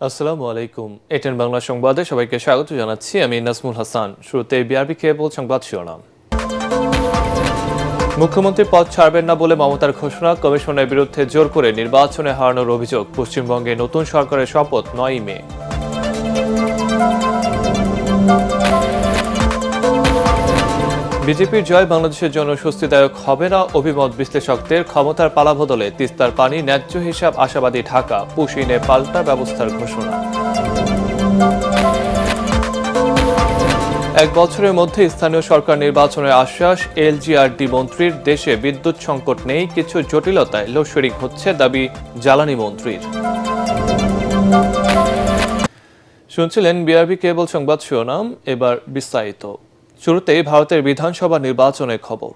আসসালামু আলাইকুম। এটিএন বাংলা সংবাদে সবাইকে স্বাগত জানাচ্ছি। আমি নাজমুল হাসান। শুরুতে বিআরবি কেবল সংবাদ শিরোনাম। মুখ্যমন্ত্রী পদ ছাড়বেন না বলে মমতার ঘোষণা, কমিশনের বিরুদ্ধে জোর করে নির্বাচনে হারানোর অভিযোগ, পশ্চিমবঙ্গে নতুন সরকারের শপথ 9 মে। বিজেপির জয় বাংলাদেশের জন্য স্বস্তিদায়ক হবে না, অভিমত বিশ্লেষকদের। ক্ষমতার পালাবদলে তিস্তার পানি ন্যায্য হিসাব আশাবাদী ঢাকা, পুশিনে পাল্টা ব্যবস্থার ঘোষণা। এক বছরের মধ্যে স্থানীয় সরকার নির্বাচনের আশ্বাস, এলজিআরডি মন্ত্রীর। দেশে বিদ্যুৎ সংকট নেই, কিছু জটিলতায় লোডশেডিং হচ্ছে, দাবি জ্বালানি মন্ত্রীর। শুনছিলেন বিআরবি কেবল সংবাদ শিরোনাম, এবার বিস্তারিত। শুরুতেই ভারতের বিধানসভা নির্বাচনের খবর।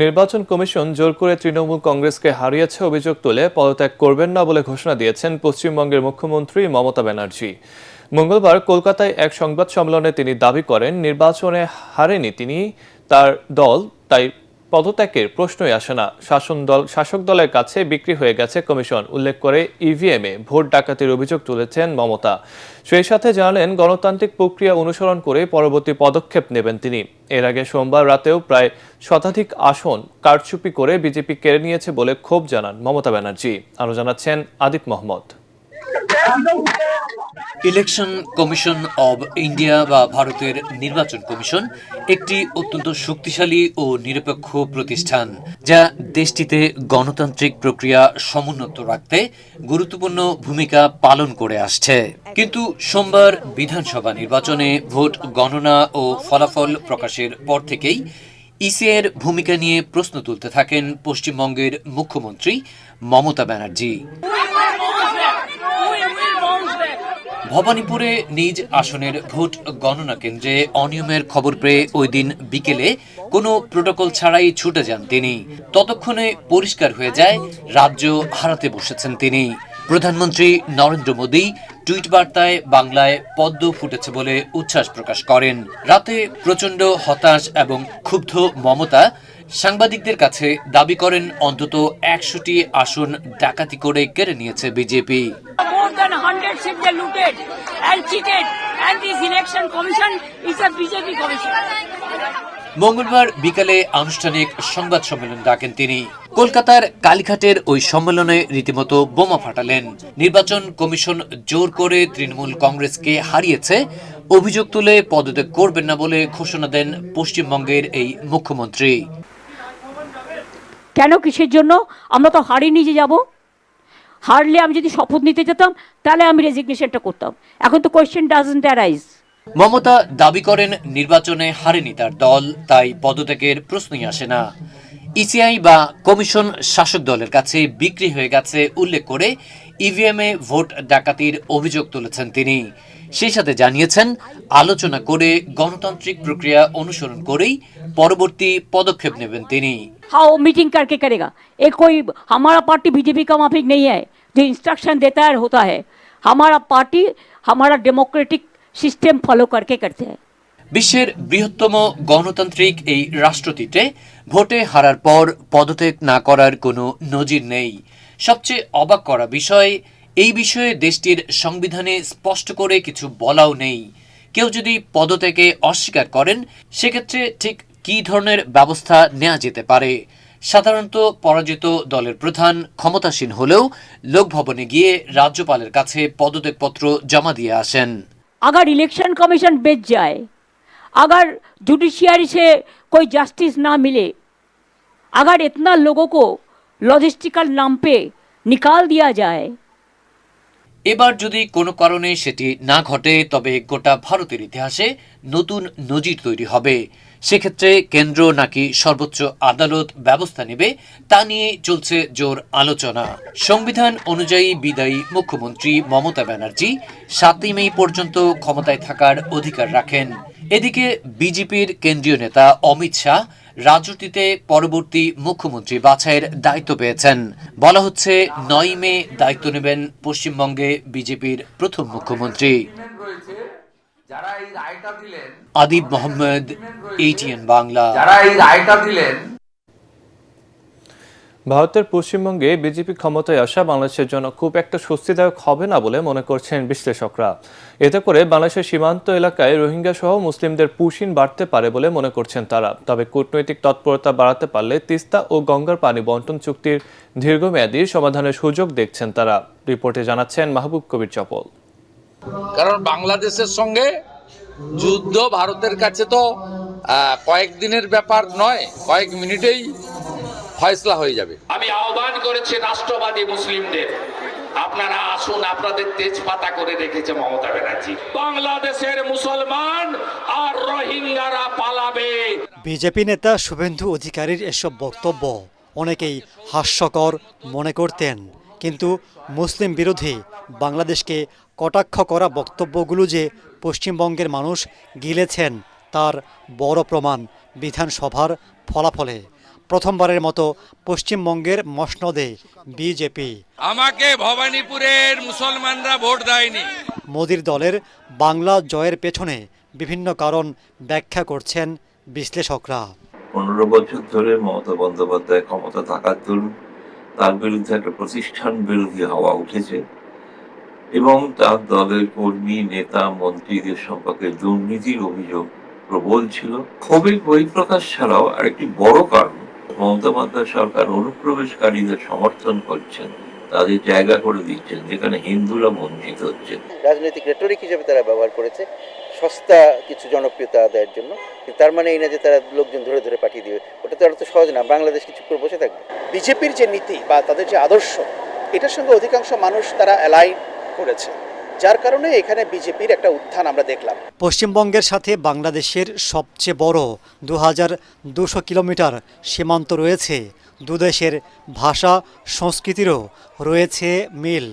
নির্বাচন কমিশন জোর করে তৃণমূল কংগ্রেসকে হারিয়েছে অভিযোগ তুলে পদত্যাগ করবেন না বলে ঘোষণা দিয়েছেন পশ্চিমবঙ্গের মুখ্যমন্ত্রী মমতা ব্যানার্জি। মঙ্গলবার কলকাতায় এক সংবাদ সম্মেলনে তিনি দাবি করেন, নির্বাচনে হারেনি তিনি, তার দল, তাই পদত্যাগের প্রশ্নই আসে না। শাসক দলের কাছে বিক্রি হয়ে গেছে কমিশন উল্লেখ করে ইভিএমে ভোট ডাকাতির অভিযোগ তুলেছেন মমতা। সেই সাথে জানালেন, গণতান্ত্রিক প্রক্রিয়া অনুসরণ করে পরবর্তী পদক্ষেপ নেবেন তিনি। এর আগে সোমবার রাতেও প্রায় শতাধিক আসন কারচুপি করে বিজেপি কেড়ে নিয়েছে বলে ক্ষোভ জানান মমতা ব্যানার্জি। আরো জানাচ্ছেন Adit Mohammad. Election commission of India বা ভারতের নির্বাচন কমিশন একটি অত্যন্ত শক্তিশালী ও নিরপেক্ষ প্রতিষ্ঠান, যা দেশটিতে গণতান্ত্রিক প্রক্রিয়া সমুন্নত রাখতে গুরুত্বপূর্ণ ভূমিকা পালন করে আসছে। কিন্তু সোমবার বিধানসভা নির্বাচনে ভোট গণনা ও ফলাফল প্রকাশের পর থেকেই ইসিআইয়ের ভূমিকা নিয়ে প্রশ্ন তুলতে থাকেন পশ্চিমবঙ্গের মুখ্যমন্ত্রী মমতা ব্যানার্জি। ভবানীপুরে নিজ আসনের ভোট গণনা কেন্দ্রে অনিয়মের খবর পেয়ে ওই দিন বিকেলে কোনো প্রোটোকল ছাড়াই ছুটে যান তিনি। ততক্ষণে পরিষ্কার হয়ে যায় রাজ্য হারাতে বসেছেন তিনি। প্রধানমন্ত্রী নরেন্দ্র মোদী টুইট বার্তায় বাংলায় পদ্ম ফুটেছে বলে উচ্ছ্বাস প্রকাশ করেন। রাতে প্রচণ্ড হতাশ এবং ক্ষুব্ধ মমতা সাংবাদিকদের কাছে দাবি করেন, অন্তত 100টি আসন ডাকাতি করে কেড়ে নিয়েছে বিজেপি। মঙ্গলবার বিকালে আনুষ্ঠানিক সংবাদ সম্মেলন ডাকেন তিনি। কলকাতার কালীঘাটের ওই সম্মেলনে রীতিমতো বোমা ফাটালেন। নির্বাচন কমিশন জোর করে তৃণমূল কংগ্রেসকে হারিয়েছে অভিযোগ তুলে পদত্যাগ করবেন না বলে ঘোষণা দেন পশ্চিমবঙ্গের এই মুখ্যমন্ত্রী। কেন, কিসের জন্য? আমরা তো হারিনি যে যাব। হারলে আমি যদি শপথ নিতে যেতাম তাহলে আমি রেজিগনেশনটা করতাম। এখন তো কোয়েশ্চেন ডাজন্ট অ্যারাইজ। মমতা দাবি করেন, নির্বাচনে হারেনি তার দল, তাই পদত্যাগের প্রশ্নই আসে না। ইসিআই বা কমিশন শাসক দলের কাছে বিক্রি হয়ে গেছে উল্লেখ করে ইভিএমে ভোট ডাকাতির অভিযোগ তুলেছেন তিনি। সেই সাথে জানিয়েছেন, আলোচনা করে গণতান্ত্রিক প্রক্রিয়া অনুসরণ করেই পরবর্তী পদক্ষেপ নেবেন তিনি। हाँ, मीटिंग करके करेगा। ये कोई हमारा पार्टी बीजेपी का माफिक नहीं है जो इंस्ट्रक्शन देता है होता है। हमारा पार्टी हमारा डेमोक्रेटिक सिस्टम फॉलो करके करते हैं। বিশ্বের বৃহত্তম গণতান্ত্রিক এই রাষ্ট্রটিতে ভোটে হারার পর পদত্যাগ না করার কোনো নজির নেই। সবচেয়ে অবাক করা বিষয়, এই বিষয়ে দেশটির সংবিধানে স্পষ্ট করে কিছু বলাও নেই। কেউ যদি পদত্যাগে অস্বীকার করেন, সেক্ষেত্রে ঠিক কী ধরনের ব্যবস্থা নেওয়া যেতে পারে। সাধারণত পরাজিত দলের প্রধান ক্ষমতাসীন হলেও লোকভবনে গিয়ে রাজ্যপালের কাছে পদত্যাগপত্র জমা দিয়ে আসেন। अगर इलेक्शन कमीशन बेच जाए, अगर जुडिशियरी से कोई जस्टिस ना मिले, अगर इतना लोगों को लॉजिस्टिकल नाम पे निकाल दिया जाए, এবার যদি কোনো কারণে সেটি না ঘটে, তবে গোটা ভারতের ইতিহাসে নতুন নজির তৈরি হবে। সেক্ষেত্রে কেন্দ্র নাকি সর্বোচ্চ আদালত ব্যবস্থা নেবে, তা নিয়ে চলছে জোর আলোচনা। সংবিধান অনুযায়ী বিদায়ী মুখ্যমন্ত্রী মমতা ব্যানার্জি 7 মে পর্যন্ত ক্ষমতায় থাকার অধিকার রাখেন। এদিকে বিজেপির কেন্দ্রীয় নেতা অমিত শাহ রাজনীতিতে পরবর্তী মুখ্যমন্ত্রী বাছাইয়ের দায়িত্ব পেয়েছেন। বলা হচ্ছে 9 মে দায়িত্ব নেবেন পশ্চিমবঙ্গে বিজেপির প্রথম মুখ্যমন্ত্রী। আদিব মোহাম্মদ, ATN বাংলা। ভারতের পশ্চিমবঙ্গে বিজেপি ক্ষমতায় আসা বাংলাদেশের জন্য খুব একটা স্বস্তিদায়ক হবে না বলে মনে করছেন বিশ্লেষকরা। এতে করে বাংলাদেশের সীমান্ত এলাকায় রোহিঙ্গা সহ মুসলিমদের পুশিন বাড়তে পারে বলে মনে করছেন তারা। তবে কূটনৈতিক তৎপরতা বাড়াতে পারলে তিস্তা ও গঙ্গার পানি বন্টন চুক্তির দীর্ঘমেয়াদী সমাধানের সুযোগ দেখছেন তারা। রিপোর্টে জানাচ্ছেন মাহবুব কবির চপল। কারণ বাংলাদেশের সঙ্গে যুদ্ধ ভারতের কাছে তো কয়েকদিনের ব্যাপার নয়, কয়েক মিনিটেই ফয়সলা হয়ে যাবে। আমি আহ্বান করেছি রাষ্ট্রবাদী মুসলিমদের, আপনারা আসুন, আপনাদের তেজপাতা করে রেখেছে মমতা ব্যানার্জি। বাংলাদেশের মুসলমান আর রোহিঙ্গারা পালাবে। বিজেপি নেতা শুভেন্দু অধিকারীর এসব বক্তব্য অনেকেই হাস্যকর মনে করতেন, কিন্তু মুসলিম বিরোধী বাংলাদেশকে কটাক্ষ করা বক্তব্যগুলো যে পশ্চিমবঙ্গের মানুষ গিলেছেন তার বড় প্রমাণ বিধানসভার ফলাফলে। প্রথমবারের মতো পশ্চিমবঙ্গের মসনদে বিজেপি। আমাকে ভবানীপুরের মুসলমানরা ভোট দেয়নি। মোদির দলের বাংলা জয়ের পেছনে বিভিন্ন কারণ ব্যাখ্যা করছেন বিশ্লেষকরা। 15 বছর ধরে মমতা বন্দ্যোপাধ্যায় ক্ষমতা থাকার দরুন তার বিরুদ্ধে একটা প্রতিষ্ঠান বিরোধী হাওয়া উঠেছে এবং তার দলের কর্মী, নেতা, মন্ত্রীদের সম্পর্কে দুর্নীতির অভিযোগ প্রবল ছিল। ক্ষোভের বহিঃপ্রকাশ ছাড়াও আরেকটি বড় কারণ, মমতা বন্দ্যোপাধ্যায় সরকার অনুপ্রবেশকারীদের সমর্থন করছেন, তাদের জায়গা করে দিচ্ছেন যেখানে হিন্দুরা বঞ্চিত হচ্ছে। রাজনৈতিক রেটরিক হিসেবে তারা ব্যবহার করেছে সস্তা কিছু জনপ্রিয়তা আদায়ের জন্য। তার মানে এই না যে তারা লোকজন ধরে ধরে পাঠিয়ে দিবে, ওটা তো আর তো সহজ না। বাংলাদেশ কিছু করে বসে থাকবে। বিজেপির যে নীতি বা তাদের যে আদর্শ, এটার সঙ্গে অধিকাংশ মানুষ তারা অ্যালাইন করেছে, যার কারণে এখানে বিজেপির একটা উত্থান আমরা দেখলাম। পশ্চিমবঙ্গের সাথে বাংলাদেশের সবচেয়ে বড় 2200 কিলোমিটার সীমান্ত রয়েছে। দুদেশের ভাষা সংস্কৃতিরও রয়েছে মিল।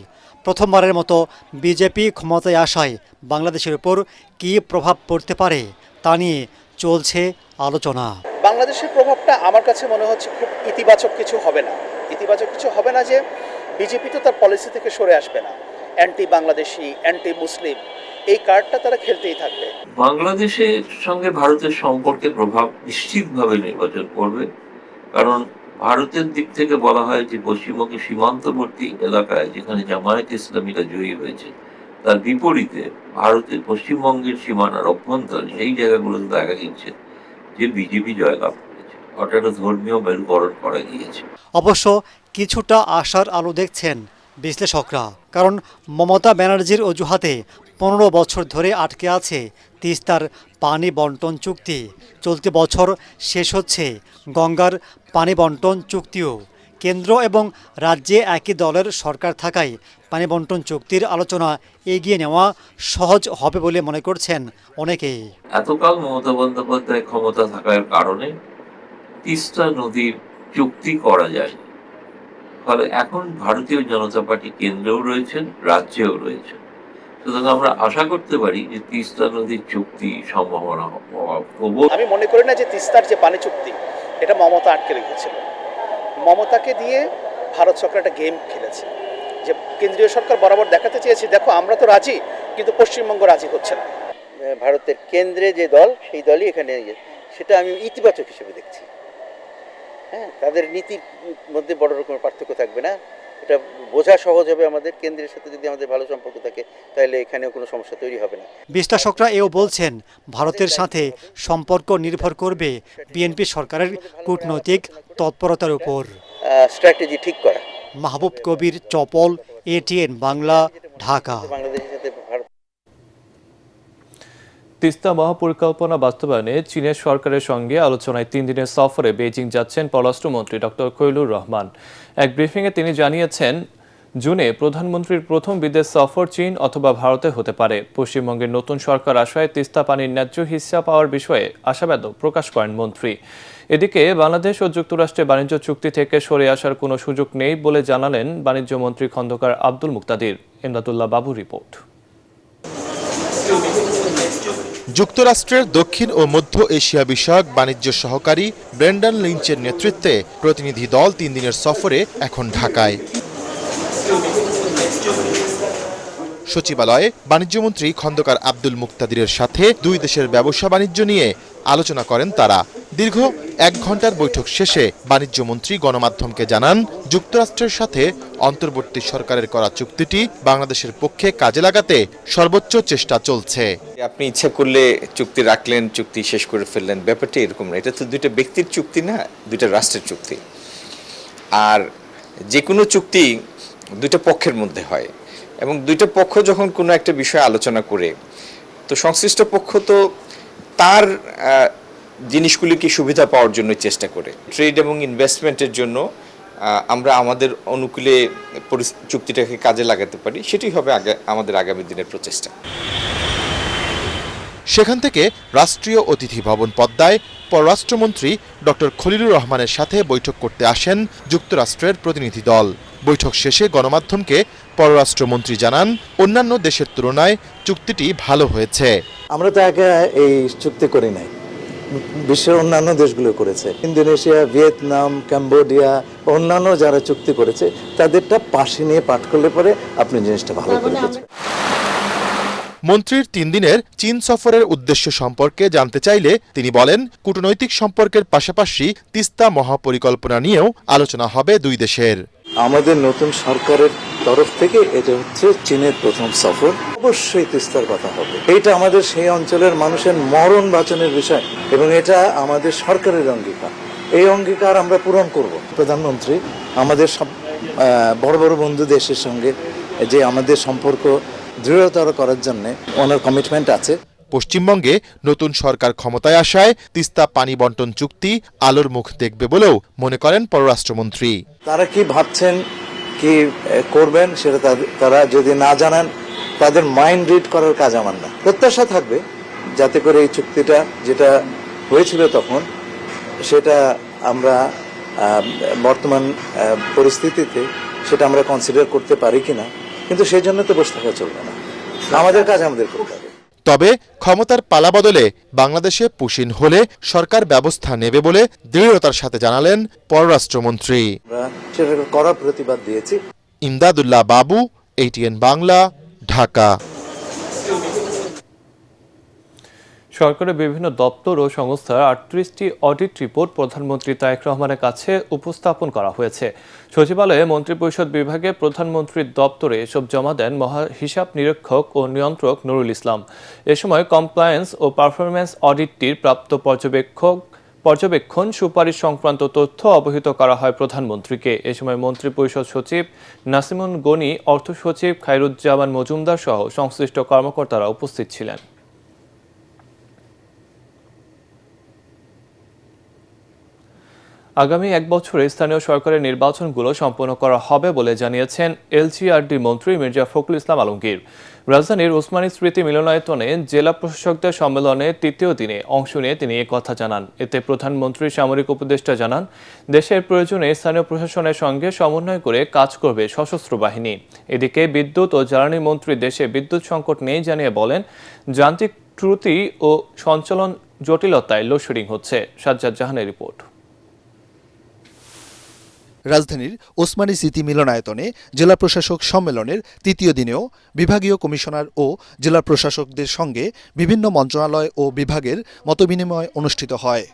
প্রথমবারের মতো বিজেপি ক্ষমতায় আসায় বাংলাদেশের উপর কী প্রভাব পড়তে পারে তা নিয়ে চলছে আলোচনা। বাংলাদেশের প্রভাবটা আমার কাছে মনে হচ্ছে খুব ইতিবাচক কিছু হবে না। ইতিবাচক কিছু হবে না যে বিজেপি তো তার পলিসি থেকে সরে আসবে না। অ্যান্টি বাংলাদেশি, অ্যান্টি মুসলিম, এই কার্ডটা তারা খেলতেই থাকবে। বাংলাদেশের সঙ্গে ভারতের সম্পর্কে প্রভাব নিশ্চিতভাবে নির্বাচন করবে, কারণ ভারতের দিক থেকে বলা হয় যে পশ্চিমবঙ্গের সীমান্তবর্তী এলাকায় যেখানে জামায়াত ইসলামীরা জয়ী হয়েছে, তার বিপরীতে ভারতের পশ্চিমবঙ্গের সীমানার অভ্যন্তরে সেই জায়গাগুলোতে দেখা গেছে যে বিজেপি জয়লাভ করেছে, অর্থাৎ ধর্মীয় মেরুকরণ করা গিয়েছে। অবশ্য কিছুটা আশার আলো দেখছেন বিশ্লেষকরা, কারণ মমতা ব্যানার্জির অজুহাতে 15 বছর ধরে আটকে আছে তিস্তার পানি বন্টন চুক্তি। চলতি বছর শেষ হচ্ছে গঙ্গার পানি বন্টন চুক্তিও। কেন্দ্র এবং রাজ্যে একই দলের সরকার থাকায় পানি বন্টন চুক্তির আলোচনা এগিয়ে নেওয়া সহজ হবে বলে মনে করছেন অনেকেই। এতকাল মমতা বন্দ্যোপাধ্যায় ক্ষমতা থাকার কারণে তিস্তা নদীর চুক্তি করা যায়, ফলে এখন ভারতীয় জনতা পার্টি কেন্দ্রেও রয়েছেন, রাজ্যেও রয়েছেন। সুতরাং আমরা আশা করতে পারি যে তিস্তা নদীর চুক্তি সম্ভাবনা প্রবল। আমি মনে করি না যে তিস্তার যে পানি চুক্তি এটা মমতা আটকে রেখেছিল। মমতাকে দিয়ে ভারত সরকার একটা গেম খেলেছে, যে কেন্দ্রীয় সরকার বরাবর দেখাতে চেয়েছে দেখো আমরা তো রাজি, কিন্তু পশ্চিমবঙ্গ রাজি হচ্ছে না। ভারতের কেন্দ্রে যে দল, সেই দলই এখানে, সেটা আমি ইতিবাচক হিসেবে দেখছি। হ্যাঁ, তাদের নীতির মধ্যে বড় রকমের পার্থক্য থাকবে না, এটা বোঝা সহজ হবে আমাদের। কেন্দ্রের সাথে যদি আমাদের ভালো সম্পর্ক থাকে তাহলে এখানেও কোনো সমস্যা তৈরি হবে না। বিশ্লেষকরা এও বলছেন ভারতের সাথে সম্পর্ক নির্ভর করবে বিএনপি সরকারের কূটনৈতিক তৎপরতার উপর। স্ট্র্যাটেজি ঠিক করা। মাহবুব কবির চপল, ATN বাংলা, ঢাকা। বাংলাদেশের সাথে ভারত তিস্তা মহাপরিকল্পনা বাস্তবায়নে চীনের সরকারের সঙ্গে আলোচনায় 3 দিনের সফরে বেইজিং যাচ্ছেন পররাষ্ট্রমন্ত্রী ডক্টর খৈলুর রহমান। এক ব্রিফিংয়ে তিনি জানিয়েছেন, জুনে প্রধানমন্ত্রীর প্রথম বিদেশ সফর চীন অথবা ভারতে হতে পারে। পশ্চিমবঙ্গের নতুন সরকার আসায় তিস্তা পানির ন্যায্য হিস্সা পাওয়ার বিষয়ে আশাবাদ প্রকাশ করেন মন্ত্রী। এদিকে বাংলাদেশ ও যুক্তরাষ্ট্রের বাণিজ্য চুক্তি থেকে সরে আসার কোনো সুযোগ নেই বলে জানালেন বাণিজ্য মন্ত্রী খন্দকার আব্দুল মুক্তাদির। এমদাদুল্লাহ বাবু রিপোর্ট। যুক্তরাষ্ট্রের দক্ষিণ ও মধ্য এশিয়া বিষয়ক বাণিজ্য সহকারী ব্রেন্ডন লিঞ্চের নেতৃত্বে প্রতিনিধি দল 3 দিনের সফরে এখন ঢাকায়। সচিবালয়ে বাণিজ্যমন্ত্রী খন্দকার আব্দুল মুক্তাদিরের সাথে দুই দেশের ব্যবসা বাণিজ্য নিয়ে আলোচনা করেন তারা। দীর্ঘ 1 ঘন্টার বৈঠক শেষে বাণিজ্যমন্ত্রী গণমাধ্যমকে জানান, যুক্তরাষ্ট্রের সাথে অন্তর্বর্তী সরকারের করা চুক্তিটি বাংলাদেশের পক্ষে কাজে লাগাতে সর্বোচ্চ চেষ্টা চলছে। আপনি ইচ্ছা করলে চুক্তি রাখলেন, চুক্তি শেষ করে ফেললেন, ব্যাপারটা এরকম না। এটা তো দুইটা ব্যক্তির চুক্তি না, দুইটা রাষ্ট্রের চুক্তি। আর যে কোনো চুক্তি দুইটা পক্ষের মধ্যে হয়, এবং দুইটা পক্ষ যখন কোনো একটা বিষয়ে আলোচনা করে, তো সংশ্লিষ্ট পক্ষ তো তার জিনিসগুলিকে সুবিধা পাওয়ার জন্য চেষ্টা করে। ট্রেড এবং ইনভেস্টমেন্টের জন্য আমরা আমাদের অনুকূলে চুক্তিটাকে কাজে লাগাতে পারি, সেটাই হবে আমাদের আগামী দিনের প্রচেষ্টা। সেখান থেকে রাষ্ট্রীয় অতিথি ভবন পদ্মায় পররাষ্ট্রমন্ত্রী ডক্টর খলিলুর রহমানের সাথে বৈঠক করতে আসেন যুক্তরাষ্ট্রের প্রতিনিধি দল। বৈঠক শেষে গণমাধ্যমকে পররাষ্ট্রমন্ত্রী জানান, অন্যান্য দেশের তুলনায় চুক্তিটি ভালো হয়েছে। আমরা তো একা এই চুক্তি করি নাই, বিশ্বের অন্যান্য দেশগুলো করেছে। ইন্দোনেশিয়া, ভিয়েতনাম, কম্বোডিয়া, অন্যান্য যারা চুক্তি করেছে তাদেরটা পাশে নিয়ে পাঠ করলে পরে আপনি জিনিসটা ভালো করে বুঝবেন। মন্ত্রীর 3 দিনের চীন সফরের উদ্দেশ্য সম্পর্কে জানতে চাইলে তিনি বলেন, কূটনৈতিক সম্পর্কের পাশাপাশি তিস্তা মহাপরিকল্পনা নিয়েও আলোচনা হবে দুই দেশের। আমাদের নতুন সরকারের তরফ থেকে এটা হচ্ছে চীনের প্রথম সফর। অবশ্যই তিস্তার কথা হবে। এটা আমাদের সেই অঞ্চলের মানুষের মরণ বাঁচানোর বিষয়, এবং এটা আমাদের সরকারের অঙ্গীকার। এই অঙ্গীকার আমরা পূরণ করব। প্রধানমন্ত্রী আমাদের সব বড় বড় বন্ধু দেশের সঙ্গে যে আমাদের সম্পর্ক দৃঢ়তর করার জন্য ওনার কমিটমেন্ট আছে। পশ্চিমবঙ্গে নতুন সরকার ক্ষমতায় আসায় তিস্তা পানি বন্টন চুক্তি আলোর মুখ দেখবে বলেও মনে করেন পররাষ্ট্রমন্ত্রী। তারা কি ভাবছেন, কি করবেন, সেটা তারা যদি না জানান, তাদের মাইন্ড রিড করার কাজ আমার না। প্রত্যাশা থাকবে যাতে করে এই চুক্তিটা যেটা হয়েছিল তখন, সেটা আমরা বর্তমান পরিস্থিতিতে সেটা আমরা কনসিডার করতে পারি কিনা, কিন্তু সেই জন্য তো বসে থাকা চলবে না। আমাদের কাজ আমাদের করতে হবে। তবে ক্ষমতার পালাবদলে বাংলাদেশে পুশিন হলে সরকার ব্যবস্থা নেবে বলে দৃঢ়তার সাথে জানালেন পররাষ্ট্রমন্ত্রী। আমরা সেটাকে কড়া প্রতিবাদ দিয়েছি। ইমদাদুল্লাহ বাবু, ATN বাংলা, ঢাকা। সরকারের বিভিন্ন দপ্তর ও সংস্থার 38টি অডিট রিপোর্ট প্রধানমন্ত্রী তারেক রহমানের কাছে উপস্থাপন করা হয়েছে। সচিবালয়ে মন্ত্রিপরিষদ বিভাগে প্রধানমন্ত্রীর দপ্তরে এসব জমা দেন হিসাব নিরীক্ষক ও নিয়ন্ত্রক নুরুল ইসলাম। এ সময় কমপ্লায়েন্স ও পারফরম্যান্স অডিটটির প্রাপ্ত পর্যবেক্ষণ সুপারিশ সংক্রান্ত তথ্য অবহিত করা হয় প্রধানমন্ত্রীকে। এ সময় মন্ত্রিপরিষদ সচিব নাসিমুন গনি, অর্থ সচিব খায়রুজ্জামান মজুমদার সহ সংশ্লিষ্ট কর্মকর্তারা উপস্থিত ছিলেন। আগামী 1 বছরে স্থানীয় সরকারের নির্বাচনগুলো সম্পন্ন করা হবে বলে জানিয়েছেন এলজিআরডি মন্ত্রী মির্জা ফখরুল ইসলাম আলমগীর। রাজধানীর ওসমানী স্মৃতি মিলনায়তনে জেলা প্রশাসকদের সম্মেলনে 3য় দিনে অংশ নিয়ে তিনি কথা জানান। এতে প্রধানমন্ত্রী সামরিক উপদেষ্টা জানান, দেশের প্রয়োজনে স্থানীয় প্রশাসনের সঙ্গে সমন্বয় করে কাজ করবে সশস্ত্র বাহিনী। এদিকে বিদ্যুৎ ও জ্বালানি মন্ত্রী দেশে বিদ্যুৎ সংকট নেই জানিয়ে বলেন, যান্ত্রিক ত্রুটি ও সঞ্চালন জটিলতায় লোডশেডিং হচ্ছে। সাজ্জাদ জাহানের রিপোর্ট। রাজধানীর ওসমানী স্মৃতি মিলনায়তনে জেলা প্রশাসক সম্মেলনের 3য় দিনেও বিভাগীয় কমিশনার ও জেলা প্রশাসকদের সঙ্গে বিভিন্ন মন্ত্রণালয় ও বিভাগের মতবিনিময় অনুষ্ঠিত হয়।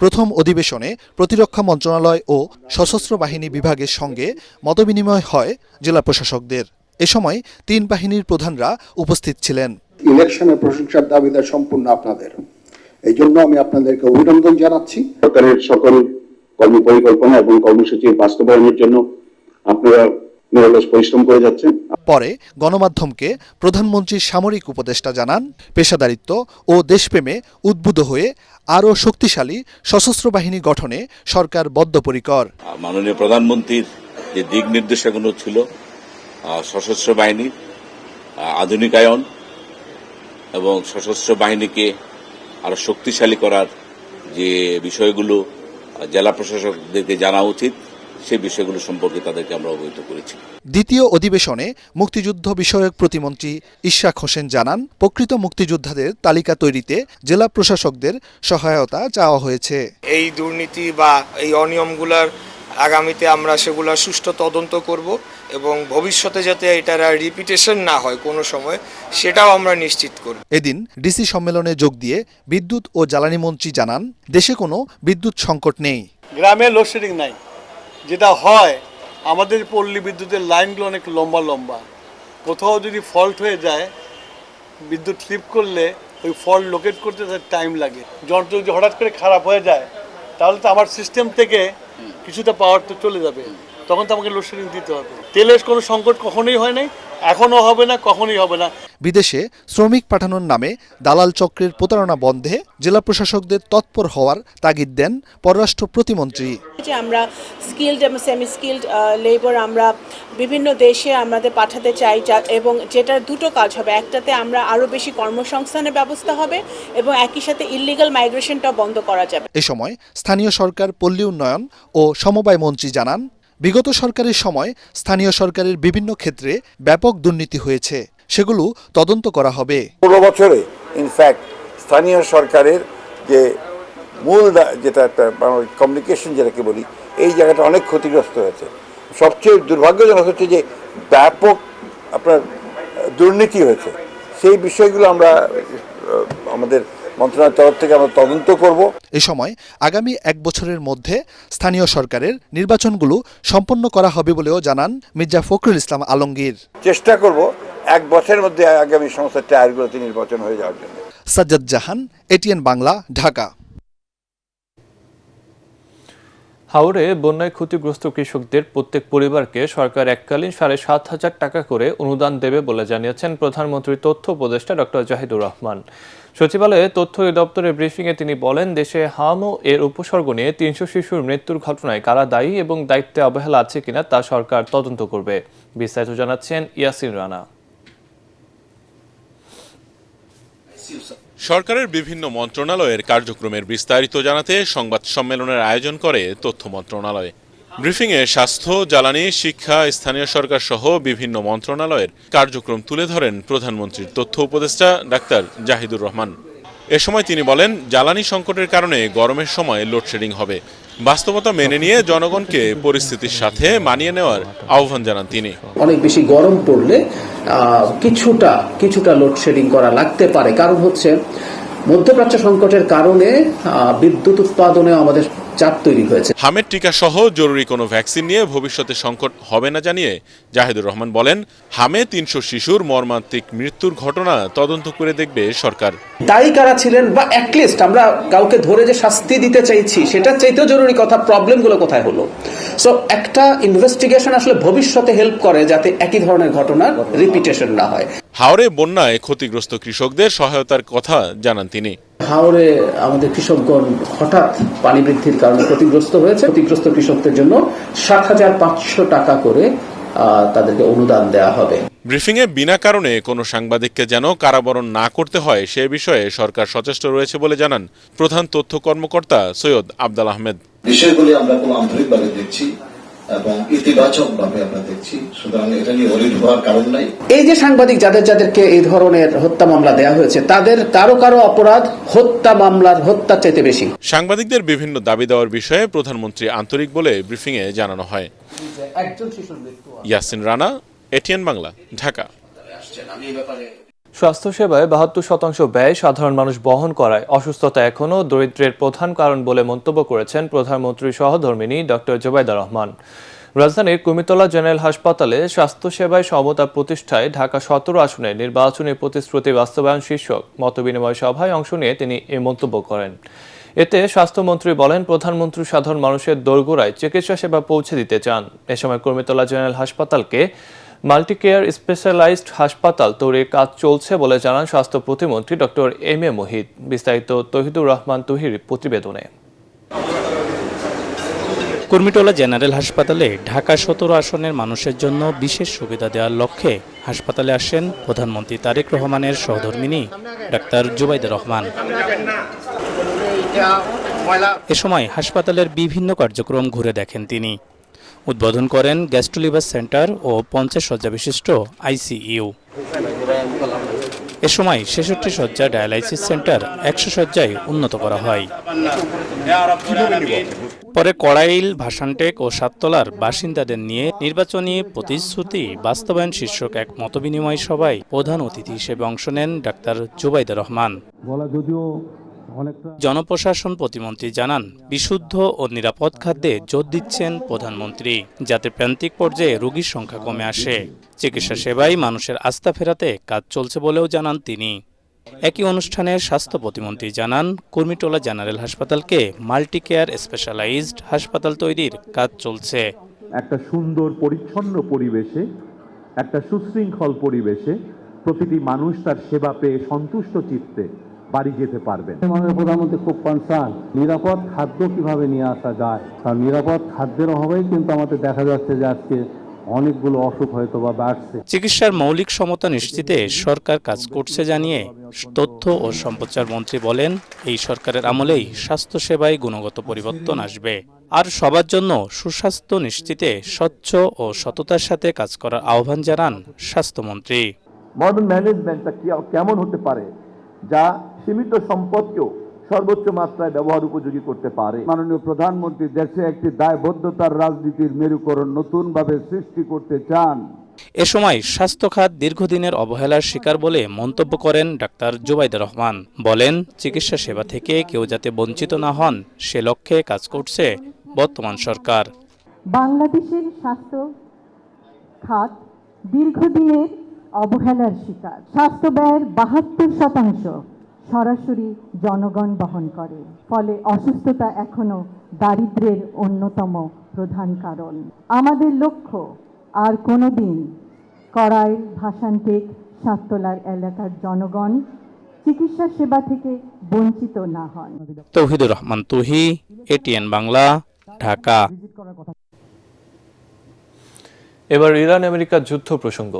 প্রথম অধিবেশনে প্রতিরক্ষা মন্ত্রণালয় ও সশস্ত্র বাহিনী বিভাগের সঙ্গে মতবিনিময় হয় জেলা প্রশাসকদের। এ সময় 3 বাহিনীর প্রধানরা উপস্থিত ছিলেন। ইলেকশনের প্রশংসার দাবিদার সম্পূর্ণ আপনাদের, এই জন্য আমি আপনাদেরকে অভিনন্দন জানাচ্ছি। সরকারের সকল কর্মপরিকল্পনা এবং কর্মসূচির বাস্তবায়নের জন্য আপনারা নিরলস পরিশ্রম করে যাচ্ছেন। পরে গণমাধ্যমকে প্রধানমন্ত্রীর সামরিক উপদেষ্টা জানান, পেশাদারিত্ব ও দেশপ্রেমে উদ্বুদ্ধ হয়ে আরও শক্তিশালী সশস্ত্র বাহিনী গঠনে সরকার বদ্ধপরিকর। মাননীয় প্রধানমন্ত্রীর যে দিক নির্দেশনাগুলো ছিল সশস্ত্র বাহিনীর আধুনিকায়ন এবং সশস্ত্র বাহিনীকে আরো শক্তিশালী করার যে বিষয়গুলো জেলা প্রশাসকদেরকে জানা উচিত, সেই বিষয়গুলো সম্পর্কে তাদেরকে আমরা অবহিত করেছি। দ্বিতীয় অধিবেশনে মুক্তিযুদ্ধ বিষয়ক প্রতিমন্ত্রী ইশরাক হোসেন জানান, প্রকৃত মুক্তিযোদ্ধাদের তালিকা তৈরিতে জেলা প্রশাসকদের সহায়তা চাওয়া হয়েছে। এই দুর্নীতি বা এই অনিয়মগুলোর আগামীতে আমরা সেগুলো সুষ্ঠু তদন্ত করব এবং ভবিষ্যতে যাতে এটার আর রিপিটেশন না হয় কোনো সময় সেটাও আমরা নিশ্চিত করব। এদিন ডিসি সম্মেলনে যোগ দিয়ে বিদ্যুৎ ও জ্বালানি মন্ত্রী জানান, দেশে কোনো বিদ্যুৎ সংকট নেই। গ্রামে লোডশেডিং নাই, যেটা হয় আমাদের পল্লী বিদ্যুতের লাইনগুলো অনেক লম্বা লম্বা, কোথাও যদি ফল্ট হয়ে যায় বিদ্যুৎ স্লিপ করলে ওই ফল্ট লোকেট করতে তার টাইম লাগে। যন্ত্র যদি হঠাৎ করে খারাপ হয়ে যায় তাহলে তো আমার সিস্টেম থেকে কিছুটা পাওয়ার তো চলে যাবে, তখন তো আমাকে লোডশেডিং দিতে হবে। তেলের কোনো সংকট কখনোই হয় নাই, এখনও হবে না, কখনোই হবে না। বিদেশে শ্রমিক পাঠানোর নামে দালাল চক্রের প্রতারণা বন্ধে জেলা প্রশাসকদের তৎপর হওয়ার তাগিদ দেন পররাষ্ট্র প্রতিমন্ত্রী। যে আমরা স্কিলড এবং সেমি স্কিলড লেবার আমরা বিভিন্ন দেশে আমাদের পাঠাতে চাই, এবং যেটার দুটো কাজ হবে, একটাতে আমরা আরও বেশি কর্মসংস্থানের ব্যবস্থা হবে এবং একই সাথে ইললিগাল মাইগ্রেশনটাও বন্ধ করা যাবে। এ সময় স্থানীয় সরকার, পল্লী উন্নয়ন ও সমবায় মন্ত্রী জানান, বিগত সরকারের সময় স্থানীয় সরকারের বিভিন্ন ক্ষেত্রে ব্যাপক দুর্নীতি হয়েছে, সেগুলো তদন্ত করা হবে। পুরো বছরে ইনফ্যাক্ট স্থানীয় সরকারের যে মূল যেটা একটা কমিউনিকেশন যেটাকে বলি, এই জায়গাটা অনেক ক্ষতিগ্রস্ত হয়েছে। সবচেয়ে দুর্ভাগ্যজনক হচ্ছে যে ব্যাপক আপনার দুর্নীতি হয়েছে। সেই বিষয়গুলো আমরা আমাদের মন্ত্রণালয়ের তরফ থেকে আমরা তদন্ত করব। এ সময় আগামী 1 বছরের মধ্যে স্থানীয় সরকারের নির্বাচনগুলো সম্পন্ন করা হবে বলেও জানান মির্জা ফখরুল ইসলাম আলমগীর। চেষ্টা করব 1 বছরের মধ্যে আগামী সংস্থা টায়ারগুলোতে নির্বাচন হয়ে যাওয়ার জন্য। সাজ্জাদ জাহান, এটিএন বাংলা, ঢাকা। হাওড়ে বন্যায় ক্ষতিগ্রস্ত কৃষকদের প্রত্যেক পরিবারকে সরকার এককালীন 7,500 টাকা করে অনুদান দেবে বলে জানিয়েছেন প্রধানমন্ত্রীর তথ্য উপদেষ্টা ডক্টর জাহিদুর রহমান। সচিবালয়ে তথ্য দপ্তরের ব্রিফিংয়ে তিনি বলেন, দেশে হাম ও এর উপসর্গ নিয়ে 300 শিশুর মৃত্যুর ঘটনায় কারা দায়ী এবং দায়িত্বে অবহেলা আছে কিনা তা সরকার তদন্ত করবে। বিস্তারিত জানাচ্ছেন ইয়াসিন রানা। সরকারের বিভিন্ন মন্ত্রণালয়ের কার্যক্রমের বিস্তারিত জানাতে সংবাদ সম্মেলনের আয়োজন করে তথ্য মন্ত্রণালয়। ব্রিফিংয়ে স্বাস্থ্য, জ্বালানি, শিক্ষা, স্থানীয় সরকার সহ বিভিন্ন মন্ত্রণালয়ের কার্যক্রম তুলে ধরেন প্রধানমন্ত্রীর তথ্য উপদেষ্টা ডাক্তার জাহিদুর রহমান। এ সময় তিনি বলেন, জ্বালানি সংকটের কারণে গরমের সময় লোডশেডিং হবে। বাস্তবতা মেনে নিয়ে জনগণকে পরিস্থিতির সাথে মানিয়ে নেওয়ার আহ্বান জানান তিনি। অনেক বেশি গরম পড়লে কিছুটা লোডশেডিং করা লাগতে পারে, কারণ হচ্ছে মধ্যপ্রাচ্য সংকটের কারণে বিদ্যুৎ উৎপাদনে আমাদের চাপ তৈরি হয়েছে। হামের টিকা সহ জরুরি কোনো ভ্যাকসিন নিয়ে ভবিষ্যতে সংকট হবে না জানিয়ে জাহিদুর রহমান বলেন, হামে 300 শিশুর মর্মান্তিক মৃত্যুর ঘটনা তদন্ত করে দেখবে সরকার। দায়ী কারা ছিলেন বা অ্যাটলিস্ট আমরা কাউকে ধরে যে শাস্তি দিতে চাইছি সেটার চাইতেও জরুরি কথা প্রবলেমগুলো কোথায় হলো। সো একটা ইনভেস্টিগেশন আসলে ভবিষ্যতে হেল্প করে যাতে একই ধরনের ঘটনার রিপিটেশন না হয়। হাওড়ে বন্যায় ক্ষতিগ্রস্ত কৃষকদের সহায়তার কথা জানান তিনি। হাওড়ে আমাদের কৃষকগণ হঠাৎ পানি বৃদ্ধির কারণে ক্ষতিগ্রস্ত হয়েছে। ক্ষতিগ্রস্ত কৃষকদের জন্য 7,500 টাকা করে তাদেরকে অনুদান দেওয়া হবে। ব্রিফিংয়ে বিনা কারণে কোনো সাংবাদিককে যেন কারাবরণ না করতে হয় সে বিষয়ে সরকার সচেষ্ট রয়েছে বলে জানান প্রধান তথ্য কর্মকর্তা সৈয়দ আবদাল আহমেদ। বিষয়গুলি আমরা খুব আন্তরিকভাবে দেখছি এবং ইতিবাচকভাবে আমরা দেখছি, সুতরাং এটা নিয়ে অলিড হওয়ার কারণ নাই। এই যে সাংবাদিক যাদেরকে এই ধরনের হত্যা মামলা দেওয়া হয়েছে তাদের কারো অপরাধ হত্যা মামলার হত্যার চাইতে বেশি। সাংবাদিকদের বিভিন্ন দাবি দেওয়ার বিষয়ে প্রধানমন্ত্রী আন্তরিক বলে ব্রিফিংয়ে জানানো হয়। ইয়াসিন রানা, এটিএন বাংলা, ঢাকা। স্বাস্থ্যসেবায় 72% ব্যয় সাধারণ মানুষ বহন করায় অসুস্থতা এখনও দরিদ্রের প্রধান কারণ বলে মন্তব্য করেছেন প্রধানমন্ত্রীর সহধর্মিণী ডক্টর জুবাইদা রহমান। রাজধানীর কুমিতলা জেনারেল হাসপাতালে স্বাস্থ্যসেবায় সমতা প্রতিষ্ঠায় ঢাকা 17 আসনে নির্বাচনী প্রতিশ্রুতি বাস্তবায়ন শীর্ষক মতবিনিময় সভায় অংশ নিয়ে তিনি এই মন্তব্য করেন। এতে স্বাস্থ্যমন্ত্রী বলেন, প্রধানমন্ত্রী সাধারণ মানুষের দোরগোড়ায় চিকিৎসা সেবা পৌঁছে দিতে চান। এ সময় কুমিতলা জেনারেল হাসপাতালকে মাল্টিকেয়ার স্পেশালাইজড হাসপাতাল তৈরির কাজ চলছে বলে জানান স্বাস্থ্য প্রতিমন্ত্রী ডক্টর এম এ মোহিত। বিস্তারিত তহিদুর রহমান তহির প্রতিবেদনে। কুর্মিটোলা জেনারেল হাসপাতালে ঢাকা 17 আসনের মানুষের জন্য বিশেষ সুবিধা দেওয়ার লক্ষ্যে হাসপাতালে আসেন প্রধানমন্ত্রী তারেক রহমানের সহধর্মিণী ডাক্তার জুবাইদা রহমান। এ সময় হাসপাতালের বিভিন্ন কার্যক্রম ঘুরে দেখেন তিনি। উদ্বোধন করেন গ্যাস্ট্রোলিভার সেন্টার ও 50 শয্যা বিশিষ্ট আইসিইউ। এ সময় 66 শয্যা ডায়ালাইসিস সেন্টার 100 শয্যায় উন্নত করা হয়। পরে কড়াইল, ভাসানটেক ও সাততলার বাসিন্দাদের নিয়ে নির্বাচনী প্রতিশ্রুতি বাস্তবায়ন শীর্ষক এক মতবিনিময় সভায় প্রধান অতিথি হিসেবে অংশ নেন ডাক্তার জুবাইদুর রহমান। জনপ্রশাসন প্রতিমন্ত্রী জানান, বিশুদ্ধ ও নিরাপদ খাদ্যে জোর দিচ্ছেন প্রধানমন্ত্রী, যাতে প্রান্তিক পর্যায়ে রোগীর সংখ্যা কমে আসে। চিকিৎসা সেবায় মানুষের আস্থা ফেরাতে কাজ চলছে বলেও জানান তিনি। একই অনুষ্ঠানে স্বাস্থ্য প্রতিমন্ত্রী জানান, কুর্মিটোলা জেনারেল হাসপাতালকে মাল্টি কেয়ার স্পেশালাইজড হাসপাতাল তৈরির কাজ চলছে। একটা সুন্দর পরিচ্ছন্ন পরিবেশে, একটা সুশৃঙ্খল পরিবেশে প্রতিটি মানুষ তার সেবা পেয়ে সন্তুষ্ট চিত্তে বাড়ি যেতে পারবেন। মাননীয় প্রধানমন্ত্রী খুব কনসার্ন নিরাপদ খাদ্য কিভাবে নিয়ে আসা যায়, কারণ নিরাপদ খাদ্যের অভাবেই কিন্তু আমাদের দেখা যাচ্ছে যে আজকে অনেকগুলো অসুখ হয়তো বা বাড়ছে। চিকিৎসার মৌলিক সমতা নিশ্চিতে সরকার কাজ করছে জানিয়ে তথ্য ও সম্প্রচার মন্ত্রী বলেন, এই সরকারের আমলেই স্বাস্থ্য সেবায় গুণগত পরিবর্তন আসবে। আর সবার জন্য সুস্বাস্থ্য নিশ্চিতে স্বচ্ছ ও সততার সাথে কাজ করার আহ্বান জানান স্বাস্থ্যমন্ত্রী। মডার্ন ম্যানেজমেন্টটা কেমন হতে পারে, যা সীমিত সম্পদকেও সর্বোচ্চ মাত্রায় ব্যবহার উপযোগী করতে পারে। মাননীয় প্রধানমন্ত্রী দেশে একটি দায়বদ্ধতার রাজনীতির মেরুকরণ নতুনভাবে সৃষ্টি করতে চান। এ সময় স্বাস্থ্য খাত দীর্ঘদিনের অবহেলার শিকার বলে মন্তব্য করেন ডাক্তার জুবাইদুর রহমান। বলেন, চিকিৎসা সেবা থেকে কেউ যাতে বঞ্চিত না হন সে লক্ষ্যে কাজ করছে বর্তমান সরকার। বাংলাদেশের স্বাস্থ্য খাত দীর্ঘদিনের অবহেলার শিকার। স্বাস্থ্য ব্যয়ের ৭২% সরাসরি জনগণ বহন করে, ফলে অসুস্থতা এখনো দারিদ্র্যের অন্যতম প্রধান কারণ। আমাদের লক্ষ্য আর কোনোদিন কড়াইল, ভাসানটেক, সাততলার এলাকার জনগণ চিকিৎসা সেবা থেকে বঞ্চিত না হন। তৌহিদুর রহমান তুহি, এটিএন বাংলা, ঢাকা। এবার ইরান আমেরিকার যুদ্ধ প্রসঙ্গ।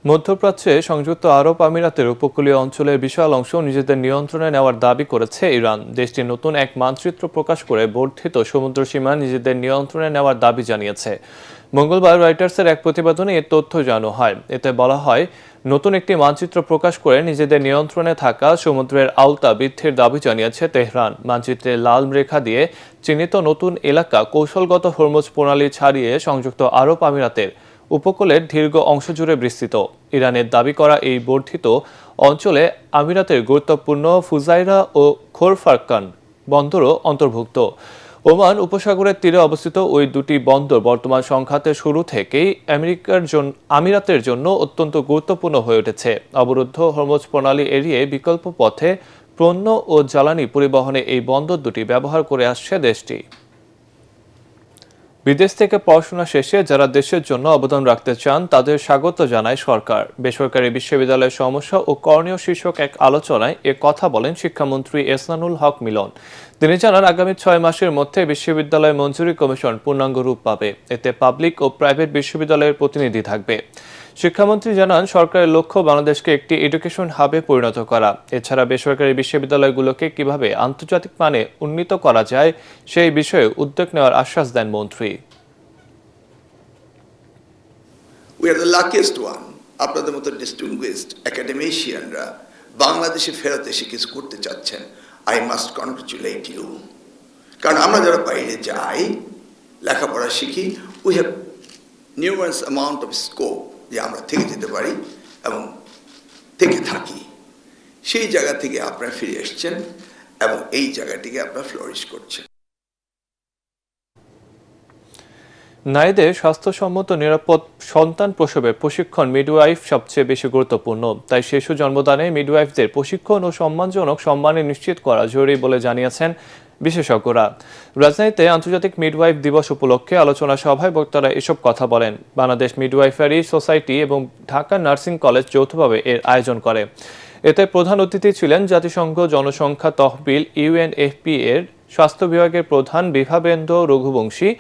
মধ্যপ্রাচ্যে সংযুক্ত আরব আমিরাতের উপকূলীয় অঞ্চলের বিশাল অংশ নিজেদের নিয়ন্ত্রণে নেওয়ার দাবি করেছে ইরান। দেশটি নতুন এক মানচিত্র প্রকাশ করে বর্ধিত সমুদ্র সীমা নিজেদের নিয়ন্ত্রণে নেওয়ার দাবি জানিয়েছে। মঙ্গলবার রয়টার্সের এক প্রতিবেদনে এ তথ্য জানানো হয়। এতে বলা হয়, নতুন একটি মানচিত্র প্রকাশ করে নিজেদের নিয়ন্ত্রণে থাকা সমুদ্রের আওতা বৃদ্ধির দাবি জানিয়েছে তেহরান। মানচিত্রে লাল রেখা দিয়ে চিহ্নিত নতুন এলাকা কৌশলগত হরমুজ প্রণালী ছাড়িয়ে সংযুক্ত আরব আমিরাতের উপকূলের দীর্ঘ অংশ জুড়ে বিস্তৃত। ইরানের দাবি করা এই বর্ধিত অঞ্চলে আমিরাতের গুরুত্বপূর্ণ ফুজাইরা ও খোরফারকান বন্দরও অন্তর্ভুক্ত। ওমান উপসাগরের তীরে অবস্থিত ওই দুটি বন্দর বর্তমান সংঘাতের শুরু থেকেই আমিরাতের জন্য অত্যন্ত গুরুত্বপূর্ণ হয়ে উঠেছে। অবরুদ্ধ হরমুজ প্রণালী এড়িয়ে বিকল্প পথে পণ্য ও জ্বালানি পরিবহনে এই বন্দর দুটি ব্যবহার করে আসছে দেশটি। বিদেশ থেকে পড়াশোনা শেষে যারা দেশের জন্য অবদান রাখতে চান তাদের স্বাগত জানায় সরকার। বেসরকারি বিশ্ববিদ্যালয়ের সমস্যা ও করণীয় শীর্ষক এক আলোচনায় এ কথা বলেন শিক্ষামন্ত্রী এহসানুল হক মিলন। তিনি জানান, আগামী ৬ মাসের মধ্যে বিশ্ববিদ্যালয় মঞ্জুরি কমিশন পূর্ণাঙ্গ রূপ পাবে। এতে পাবলিক ও প্রাইভেট বিশ্ববিদ্যালয়ের প্রতিনিধি থাকবে। শিক্ষামন্ত্রী জানান, সরকারের লক্ষ্য বাংলাদেশকে একটি এডুকেশন হাবে পরিণত করা। এছাড়া বেসরকারি বিশ্ববিদ্যালয়গুলোকে কিভাবে আন্তর্জাতিক মানে উন্নীত করা যায় সেই বিষয়ে উদ্যোগ নেওয়ার আশ্বাস দেন মন্ত্রী। We are the luckiest one, আপনাদের মতো ডিস্টিংগুইশড একাডেমিশিয়ানরা বাংলাদেশে ফেরত এসে কিছু করতে চাচ্ছেন। I must congratulate you. কারণ আমরা যারা বাইরে যাই, লেখাপড়া শিখি, we have numerous amount of scope যে আমরা থেকে যেতে পারি এবং থেকে থাকি। সেই জায়গা থেকে আপনারা ফিরে এসছেন এবং এই জায়গাটিকে আপনারা ফ্লোরিশ করছেন। নারীদের স্বাস্থ্যসম্মত নিরাপদ সন্তান প্রসবের প্রশিক্ষণ মিডওয়াইফ সবচেয়ে বেশি গুরুত্বপূর্ণ। তাই শিশু জন্মদানে মিডওয়াইফদের প্রশিক্ষণ ও সম্মানজনক সম্মানে নিশ্চিত করা জরুরি বলে জানিয়েছেন বিশেষজ্ঞরা। রাজধানীতে আন্তর্জাতিক মিডওয়াইফ দিবস উপলক্ষে আলোচনা সভায় বক্তারা এসব কথা বলেন। বাংলাদেশ মিডওয়াইফারি সোসাইটি এবং ঢাকা নার্সিং কলেজ যৌথভাবে এর আয়োজন করে। এতে প্রধান অতিথি ছিলেন জাতিসংঘ জনসংখ্যা তহবিল UNFPA এর স্বাস্থ্য বিভাগের প্রধান বিভাবেন্দ্র রঘুবংশী।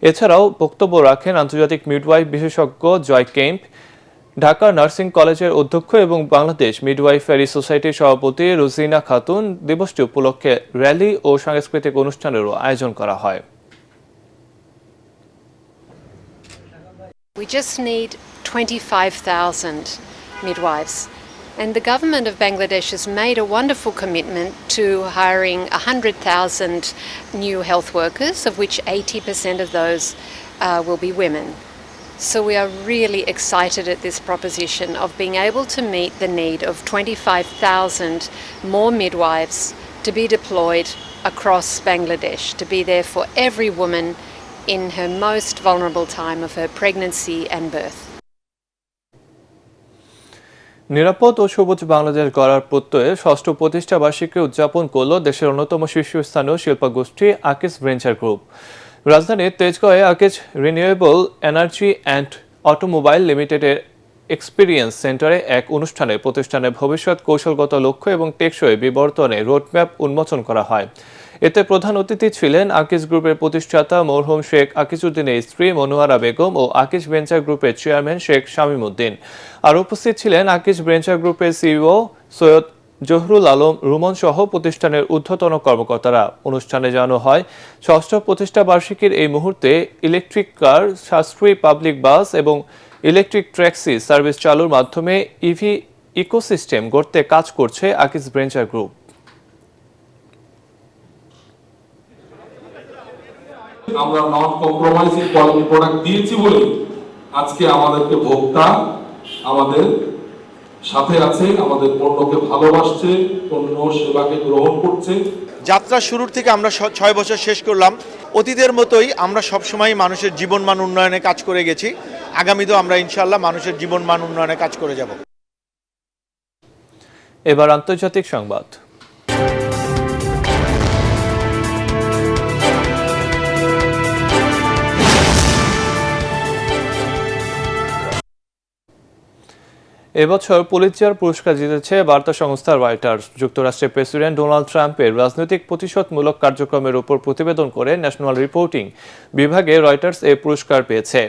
এছাড়াও বক্তব্য রাখেন আন্তর্জাতিক মিডওয়াইফ বিশেষজ্ঞ জয় কেম্প, ঢাকা নার্সিং কলেজের অধ্যক্ষ এবং বাংলাদেশ মিডওয়াইফারি সোসাইটির সভাপতি রোজিনা খাতুন। দিবসটি উপলক্ষে র্যালি ও সাংস্কৃতিক অনুষ্ঠানেরও আয়োজন করা হয়। We just need 25,000 midwives. And the government of Bangladesh has made a wonderful commitment to hiring 100,000 new health workers, of which 80% of those will be women. So we are really excited at this proposition of being able to meet the need of 25,000 more midwives to be deployed across Bangladesh, to be there for every woman in her most vulnerable time of her pregnancy and birth. নিরাপদ ও সবুজ বাংলাদেশ গড়ার প্রত্যয়ে ষষ্ঠ প্রতিষ্ঠা বার্ষিকী উদযাপন করল দেশের অন্যতম শীর্ষস্থানীয় শিল্পগোষ্ঠী আকিজ ভেঞ্চার গ্রুপ। রাজধানীর তেজগাঁয়ে Akij renewable energy and automobile লিমিটেডের এক্সপিরিয়েন্স সেন্টারে এক অনুষ্ঠানে প্রতিষ্ঠানের ভবিষ্যৎ কৌশলগত লক্ষ্য এবং টেকসই বিবর্তনে রোডম্যাপ উন্মোচন করা হয়। এতে প্রধান অতিথি ছিলেন আকিজ গ্রুপের প্রতিষ্ঠাতা মরহুম শেখ আকিজউদ্দিনের স্ত্রী মনোয়ারা বেগম ও আকিজ ভেঞ্চার গ্রুপের চেয়ারম্যান শেখ শামীম উদ্দিন। আর উপস্থিত ছিলেন আকিজ ভেঞ্চার গ্রুপের সিইও সৈয়দ জহুরুল আলম রুমন সহ প্রতিষ্ঠানের ঊর্ধ্বতন কর্মকর্তারা। অনুষ্ঠানে জানানো হয়, ষষ্ঠ প্রতিষ্ঠা বার্ষিকীর এই মুহূর্তে ইলেকট্রিক কার, সাশ্রয়ী পাবলিক বাস এবং ইলেকট্রিক ট্যাক্সি সার্ভিস চালুর মাধ্যমে ইভি ইকোসিস্টেম গড়তে কাজ করছে আকিজ ভেঞ্চার গ্রুপ। আমরা নট কম্প্রোমাইজিং কোয়ালিটি প্রোডাক্ট দিয়েছি বলে আজকে আমাদেরকে ভোক্তা আমাদের সাথে আছে, আমাদের পণ্যকে ভালোবাসছে, পণ্য সেবাকে গ্রহণ করছে। যাত্রা শুরুর থেকে আমরা 6 বছর শেষ করলাম। অতীতের মতোই আমরা সবসময় মানুষের জীবনমান উন্নয়নে কাজ করে গেছি। আগামীতেও আমরা ইনশাআল্লাহ মানুষের জীবনমান উন্নয়নে কাজ করে যাব। এবার আন্তর্জাতিক সংবাদ। এবছর পুলিৎজার পুরস্কার জিতেছে বার্তা সংস্থা রয়টার্স। যুক্তরাষ্ট্রের প্রেসিডেন্ট ডোনাল্ড ট্রাম্পের রাজনৈতিক প্রতিশোধমূলক কার্যক্রমের উপর প্রতিবেদন করে ন্যাশনাল রিপোর্টিং বিভাগে রয়টার্স এই পুরস্কার পেয়েছে।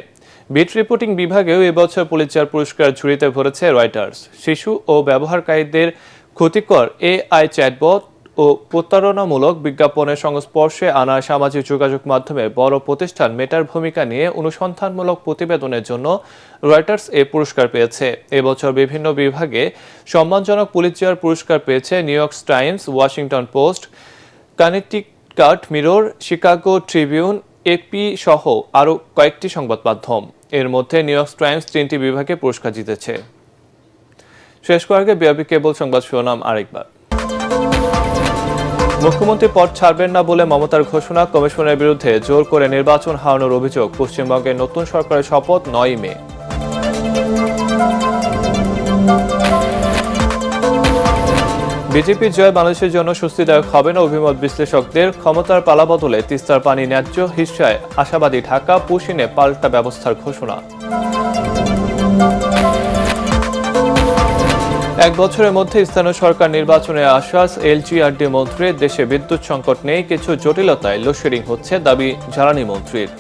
বিট রিপোর্টিং বিভাগেও এবছর পুলিৎজার পুরস্কার ঝুড়িতে ভরেছে রয়টার্স। শিশু ও ব্যবহারকারীদের ক্ষতিকর এআই চ্যাটবট ও প্রতারণামূলক বিজ্ঞাপনের সংস্পর্শে আনা সামাজিক যোগাযোগ মাধ্যমে বড় প্রতিষ্ঠান মেটার ভূমিকা নিয়ে অনুসন্ধানমূলক প্রতিবেদনের জন্য রয়টার্স এই পুরস্কার পেয়েছে। এবছর বিভিন্ন বিভাগে সম্মানজনক পুলিৎজার পুরস্কার পেয়েছে New York Times, Washington Post, Connecticut Mirror, Chicago Tribune, AP সহ আরও কয়েকটি সংবাদ মাধ্যম। এর মধ্যে নিউ ইয়র্ক টাইমস 3টি বিভাগে পুরস্কার জিতেছে। শেষ করার আগে বিআরবি কেবল সংবাদ শিরোনাম আরেকবার। মুখ্যমন্ত্রী পদ ছাড়বেন না বলে মমতার ঘোষণা, কমিশনের বিরুদ্ধে জোর করে নির্বাচন হারানোর অভিযোগ, পশ্চিমবঙ্গের নতুন সরকারের শপথ 9 মে। বিজেপির জয় বাংলাদেশের জন্য স্বস্তিদায়ক হবে না অভিমত বিশ্লেষকদের। ক্ষমতার পালাবদলে তিস্তার পানি ন্যায্য হিস্সায় আশাবাদী ঢাকা, পুশিনে পাল্টা ব্যবস্থার ঘোষণা। 1 বছরের মধ্যে স্থানীয় সরকার নির্বাচনের আশ্বাস এলজিআরডি মন্ত্রীর। দেশে বিদ্যুৎ সংকট নেই, কিছু জটিলতায় লোডশেডিং হচ্ছে, দাবি জ্বালানি মন্ত্রীর।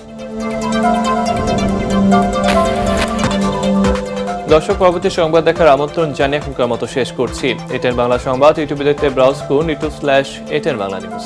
দর্শক, পরবর্তী সংবাদ দেখার আমন্ত্রণ জানিয়ে এখনকার মতো শেষ করছি। এটেন বাংলা সংবাদ ইউটিউবে দেখতে ব্রাউজ করুন youtube/এটেন বাংলা নিউজ।